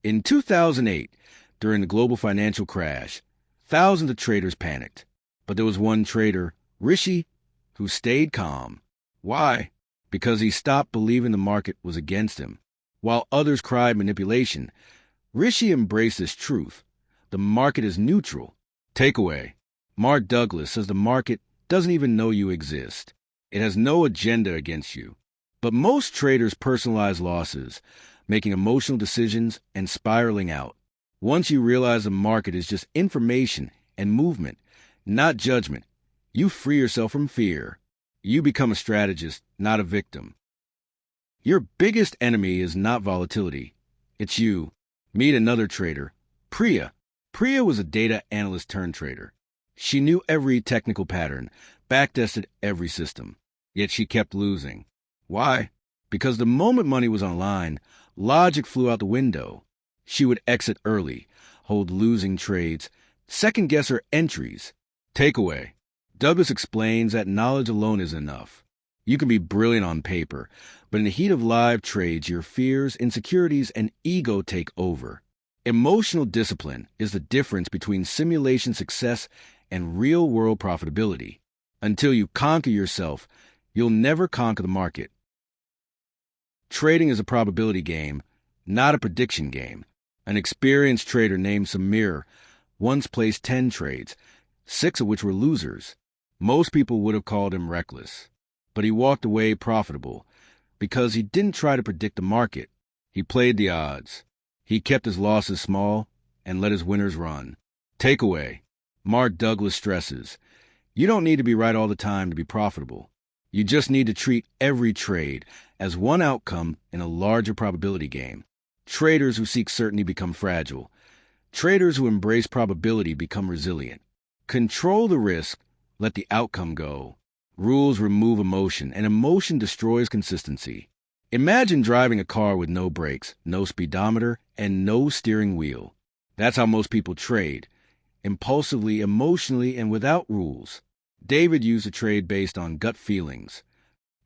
In 2008, during the global financial crash, thousands of traders panicked. But there was one trader, Rishi, who stayed calm. Why? Because he stopped believing the market was against him. While others cried manipulation, Rishi embraced this truth. The market is neutral. Takeaway: Mark Douglas says the market doesn't even know you exist. It has no agenda against you. But most traders personalize losses, making emotional decisions and spiraling out. Once you realize the market is just information and movement, not judgment, you free yourself from fear. You become a strategist, not a victim. Your biggest enemy is not volatility. It's you. Meet another trader, Priya. Priya was a data analyst turned trader. She knew every technical pattern, backtested every system. Yet she kept losing. Why? Because the moment money was on line, logic flew out the window. She would exit early, hold losing trades, second-guess her entries. Takeaway: Douglas explains that knowledge alone isn't enough. You can be brilliant on paper, but in the heat of live trades, your fears, insecurities, and ego take over. Emotional discipline is the difference between simulation success and real-world profitability. Until you conquer yourself, you'll never conquer the market. Trading is a probability game, not a prediction game. An experienced trader named Samir once placed 10 trades, 6 of which were losers. Most people would have called him reckless. But he walked away profitable because he didn't try to predict the market. He played the odds. He kept his losses small and let his winners run. Takeaway: Mark Douglas stresses, you don't need to be right all the time to be profitable. You just need to treat every trade as one outcome in a larger probability game. Traders who seek certainty become fragile. Traders who embrace probability become resilient. Control the risk, let the outcome go. Rules remove emotion, and emotion destroys consistency. Imagine driving a car with no brakes, no speedometer, and no steering wheel. That's how most people trade, impulsively, emotionally, and without rules. David used a trade based on gut feelings.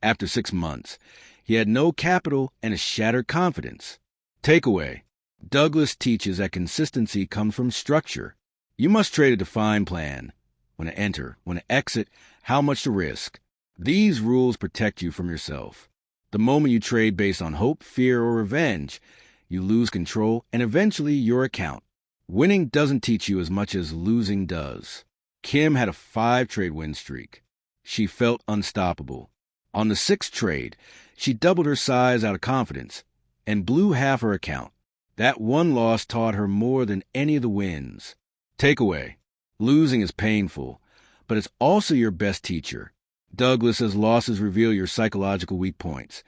After 6 months, he had no capital and a shattered confidence. Takeaway: Douglas teaches that consistency comes from structure. You must trade a defined plan. When to enter, when to exit, how much to risk. These rules protect you from yourself. The moment you trade based on hope, fear, or revenge, you lose control and eventually your account. Winning doesn't teach you as much as losing does. Kim had a 5-trade win streak. She felt unstoppable. On the 6th trade, she doubled her size out of confidence and blew half her account. That one loss taught her more than any of the wins. Takeaway: losing is painful, but it's also your best teacher. Douglas says losses reveal your psychological weak points: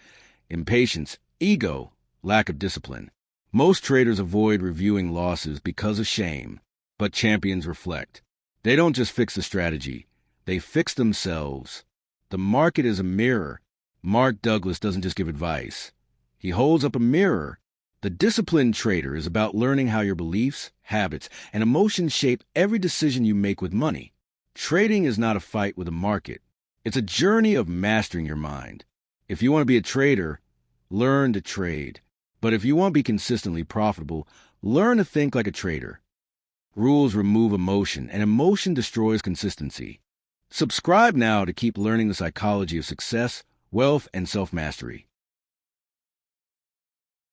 impatience, ego, lack of discipline. Most traders avoid reviewing losses because of shame, but champions reflect. They don't just fix the strategy, they fix themselves. The market is a mirror. Mark Douglas doesn't just give advice. He holds up a mirror. The disciplined trader is about learning how your beliefs, habits, and emotions shape every decision you make with money. Trading is not a fight with the market. It's a journey of mastering your mind. If you want to be a trader, learn to trade. But if you want to be consistently profitable, learn to think like a trader. Rules remove emotion, and emotion destroys consistency. Subscribe now to keep learning the psychology of success, wealth, and self-mastery.